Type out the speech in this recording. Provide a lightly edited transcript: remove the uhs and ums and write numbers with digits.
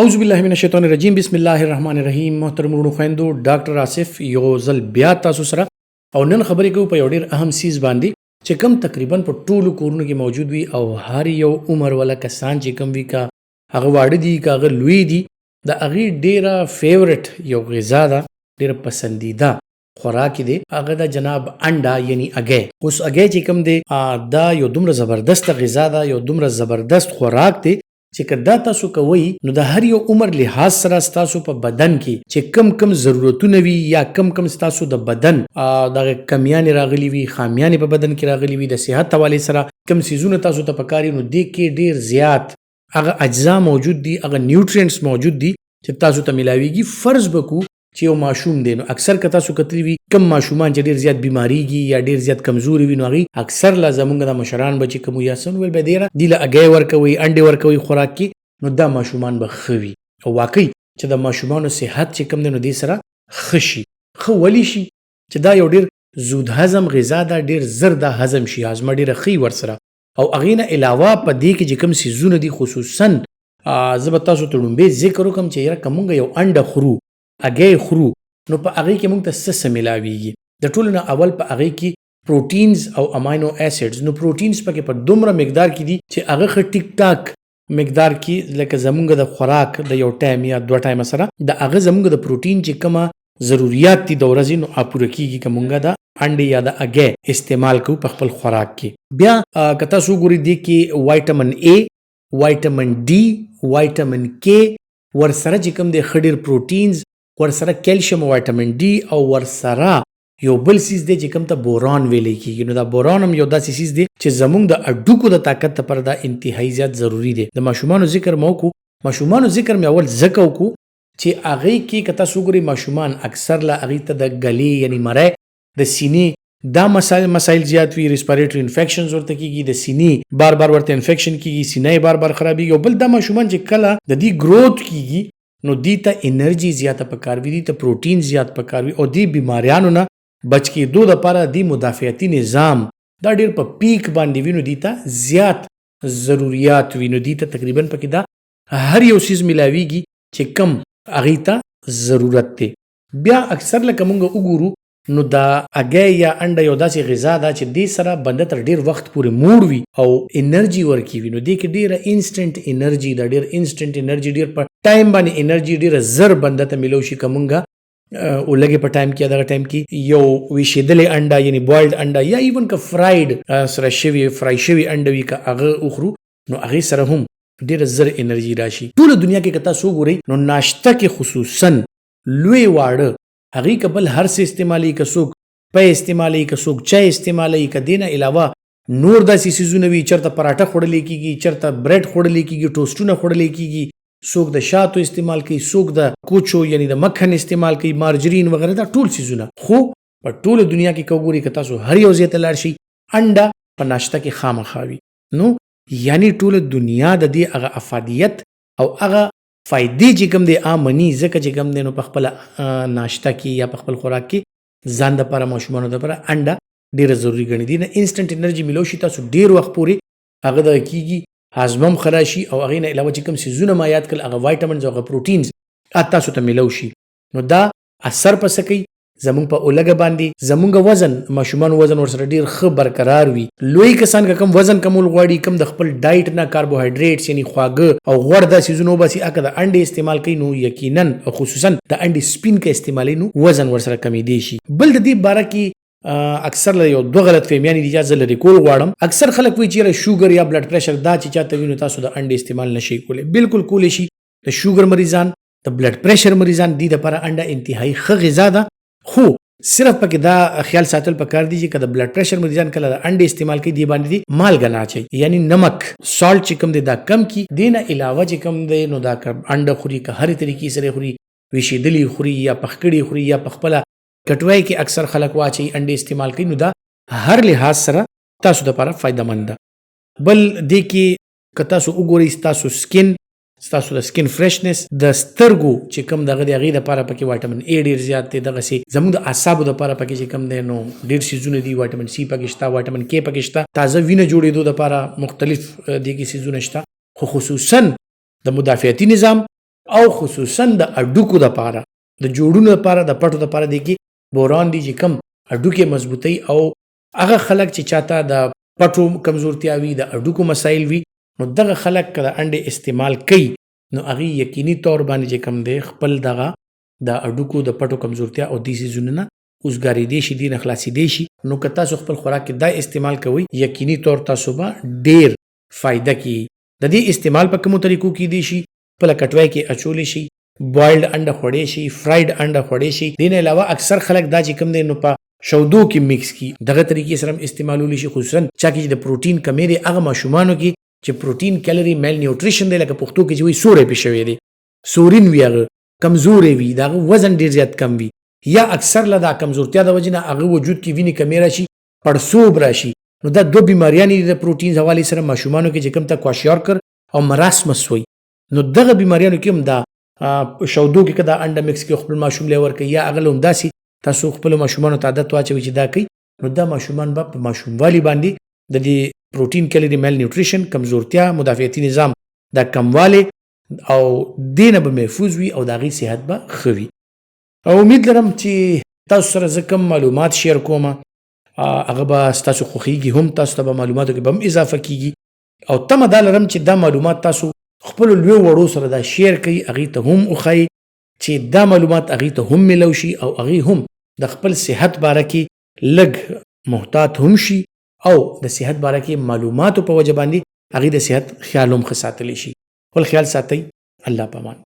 اعوذ بالله من الشیطان الرجیم بسم الله الرحمن الرحیم. محترم ورونو خویندو، ډاکټر آصف یو ځل بیا تاسو سره او نن خبرې کوو په یو ډېر اهم سیز باندې چې کوم تقریبا په ټولو کورونو کې موجود وي او هر یو عمر والا کسان چې کوم وي، کا هغه واړه دي کا هغه لوی دي، د هغې ډېره فیورټ یو غذا ده، ډېره پسندیده خوراک دی، هغه د جناب انډا یعنی اګی. اوس اګی چې کوم دی دا یو دومره زبردست غذا ده، یو دومره زبردست خوراک دی چې که دا تاسو کوئ نو د هر یو عمر لحاظ سره ستاسو په بدن کې چې کم ضرورتونه وي یا کم ستاسو د بدن دغه کمیانې راغلي وي، خامیانې په بدن کې راغلي وي، د صحت حوالې سره کم څیزونه تاسو ته پکار نو دې کې ډېر زیات هغه اجزا موجود دي، هغه نیوټرینټس موجود دي چې تاسو ته ملاویږي. فرض وکړو چې یو ماشوم دی، نو اکثر که تاسو کتلی وي کم ماشومان چې ډېر زیات بیماریږي یا ډېر زیات کمزوري وي، نو هغې اکثر لا زمونږ د مشران به چې کوم یا څه نو ویل به ډېره دې له اګی ورکوئ، انډې ورکوئ خوراک کې، نو دا ماشومان به ښه وي. او واقعي چې د ماشومانو صحت چې کوم دی نو دې سره ښه شي. ښه ولې شي؟ چې دا یو ډېر زود هضم غذا ده، ډېر زر دا هضم شي، هاضمه ډېره ښه ورسره. او هغې نه علاوه په دې کې چې کوم څیزونه دي، خصوصا زه به تاسو ته لومبې ذکر وکړم چې یاره که مونږ یو انډه خورو، اګی خورو، نو په هغې کې مونږ ته څه ملاویږي؟ د ټولو نه اول په هغې کې پروټینز او امینو اسیډز. نو پروټینز پکې په دومره مقدار کې دي چې هغه ښه ټیک ټاک مقدار کې لکه زمونږ د خوراک د یو ټایم یا دوه ټایمه سره د هغه زمونږ د پروټین چې کومه ضروریات دي د ورځې نو پوره کېږي که مونږ د انډې یا د اګی استعمال کوو په خپل خوراک کې. بیا که تاسو وګورئ دې کې وایټامین اے، وایټامین ډي، وایټامین کې ورسره چې کوم دی ښه ډېر پروټینز، ورسره کیلشیم او وایټامین ډي، او ورسره یو بل سیز دی چې کوم ته بوران ویلی کېږي. نو دا بوران هم یو داسې سیز دی چې زمونږ د هډوکو د طاقت لپاره دا انتهایی زیات ضروري دی. د ماشومانو ذکر مو وکړو، ماشومانو ذکر مې اول ځکه وکړو چې هغې کې که تاسو وګورئ ماشومان اکثر له هغې ته د ګلې یعنی مری، د سینې دا مسایل زیات وي، ریسپیریټري انفیکشنز ورته کېږي، د سینې بار بار ورته انفیکشن کېږي، سینه یې بار بار خرابېږي. او بل دا ماشومان چې کله د دې گروت کېږي نو دې ته انرژي زیاته پکار وي، دې ته پروټین زیات پکار وي، او دې بیماریانو نه بچ کېدو دپاره دې مدافعتي نظام دا ډېر په پیک باندې وي، نو دې ته زیات ضروریات وي، نو دې ته تقریبا پکې دا هر یو څیز ملاویږي چې کم هغې ته ضرورت دی. بیا اکثر لکه مونږ وګورو نو دا اګی یا انډه یو داسې غذا ده چې دې سره بنده تر ډېر وخت پورې موړ وي او انرژي ورکوي. نو دې کې ډېره انسټنټ انرژي ده، ډېر انسټنټ انرژي، ډېر په ټایم باندې انرژي ډېره زر بنده ته ملو شي. که مونږ ولګې په ټایم کې دغه ټایم کې یو ویشېدلی انډه یعنی بوایلډ انډه یا ایون که فرایډ سره شوي فرای شوي انډه وي که هغه وخورو نو هغې سره هم ډېره زر انرژي راشي. ټوله دنیا کې که تاسو وګورئ نو ناشته کې خصوصا لوی واړه هغې که بل هر څه استعمالوي، که څوک پی استعمالوي، که څوک چای استعمالوي، که دې نه علاوه نور داسې څیزونه وي، چېرته پراټه خوړلی کېږي، چېرته بریډ خوړلی کېږي، ټوسټونه خوړلی کېږي، څوک د شاتو استعمال کوي، څوک د کوچو یعنی د مکھن استعمال کوي، مارجرین وغیره، دا ټول څیزونه. خو په ټوله دنیا کې که وګورئ که تاسو هر یو ځای ته لاړ شئ انډه په ناشته کې خامخا وي. نو یعنی ټوله دنیا د دې هغه افادیت او هغه فایدې چې کوم دی مني، ځکه چې کوم دی نو په خپله ناشته کې یا په خپل خوراک کې ځان دپاره ماشومانو دپاره انډه ډېره ضروري ګڼي. دې نه انسټنټ انرژي میلو شي، تاسو ډېر وخت پورې هغه دغه کېږي، هاضمه هم ښه راشي، او هغې نه علاوه چې کوم څیزونه ما یاد کړل هغه وایټامنز او هغه پروټینز تاسو ته میلو شي. نو دا اثر په څه کوي؟ زمونږ په اولګه باندې زمونږ وزن، ماشومان وزن ورسره ډېر ښه برقرار وي. لوی کسان که کم وزن کمول غواړي، کم د خپل ډایټ نه کاربوهایډریټس یعنی خواږه او غوړ دا څیزونه وباسي، هغه د انډې استعمال کوي نو یقینا او خصوصا د انډې سپین که استعمالوي نو وزن ورسره کمیدی شي. بل د دې باره کې اکثر له یو دوه غلط فهمیانې دي، اجازه لري کول غواړم. اکثر خلک وایي چې یاره شوګر یا بلډ پریشر دا چې چاته وي نو تاسو د انډې استعمال نشئ کولی. بالکل کولی شي. د شوګر مریضان، د بلډ پریشر مریضان، دې دپاره انډه انتهایی ښه غذا ده. خو صرف پکې دا خیال ساتل پکار دي چې که د بلډ پریشر مریضان کله د انډې استعمال کوي دې باندې دي مالګه نه اچوي، یعنی نمک سالټ چې کوم دی دا کم کړي. دې نه علاوه چې کوم دی نو دا که انډه خوري، که هرې طریقې سره خوري، ویشېدلي خوري یا پخ کړي خوري یا پخپله کټوای کې اکثر خلک واچي انډې استعمال کوي، نو دا هر لحاظ سره تاسو دپاره فایده مند ده. بل دې کې که تاسو وګورئ ستاسو سکن، ستاسو د سکن فرشنس، د سترګو چې کوم دغه دی هغې دپاره پکې وایټامین اے ډېر زیات دی. دغسې زموږ د اعصابو دپاره پکې چې کوم دی نو ډېر څیزونه دي، وایټامین سی پکې شته، وایټامین کې پکې شته، تازه وینه جوړېدو دپاره مختلف دې کې څیزونه شته. خو خصوصا د مدافعتي نظام او خصوصا د اډوکو لپاره د جوړونو لپاره د پټو لپاره دی کې بوران دي چې کم اډوکې مضبوطی او هغه خلک چې چاته د پټو کمزورتیا وي د اډوکو مسایل وي نو دغه خلک که د انډې استعمال کوي نو هغې یقیني طور باندې چې کم دی خپل دغه د اډوکو د پټو کمزورتیا او دې څیزونو نه اوسګارېدی شي دې نه خلاصېدی شي نو که تاسو خپل خوراک کې دا استعمال کوئ یقیني طور تاسو به ډېر فایده کیږي د دې استعمال په کومو طریقو کیدی شي خپله کټوۍ کې اچولی شي بوایلډ انډه خوړی شي فرایډ انډه خوړی شي دې نه علاوه اکثر خلک دا چې کوم دی نو په شودو کې میکس کی دغه طریقې سره هم استعمالولی شي خصوصا چا کې چې د پروټین کمی دی هغه ماشومانو کې چې پروټین کیلري میل نیوټریشن دی لکه پښتو کې چې وایي سوری پې شوی دی سورین وي هغه کمزوری وي د هغه وزن ډېر زیات کم وي یا اکثر له دا کمزورتیا د وجې نه هغه وجود کې وینې کمی راشي پړسوب راشي نو دا دوه بیماریانې دي د پروټین حوالې سره ماشومانو کې چې کوم ته کواشیارکر او مراسمس وایي نو دغه بیماریانو کې هم دا شودو کې که دا انډه مکس کې خپل ماشوم لی ورکوي یا هغه له همداسې تاسو خپلو ماشومانو ته عادت واچوئ چې دا کوي نو دا ماشومان به په ماشوموالي باندې د دې پروټین کیلري میل نیوټریشن کمزورتیا مدافعتي نظام دا کموالی او دې نه به محفوظ وي او د هغې صحت به ښه وي او امید لرم چې تاسو سره زه کم معلومات شیر کوم هغه به ستاسو خوښیږي هم تاسو ته به معلوماتو کې به هم اضافه کیږي او تمه دا لرم چې دا معلومات تاسو خپلو لویو وړو سره دا شیر کوي هغې ته هم وښایي چې دا معلومات هغې ته هم میلو شي او هغې هم د خپل صحت باره کې لږ محتاط هم شي او د صحت باره کې معلوماتو په وجه باندې هغې د صحت خیال هم ښه ساتلی شي خپل خیال ساتئ الله پامان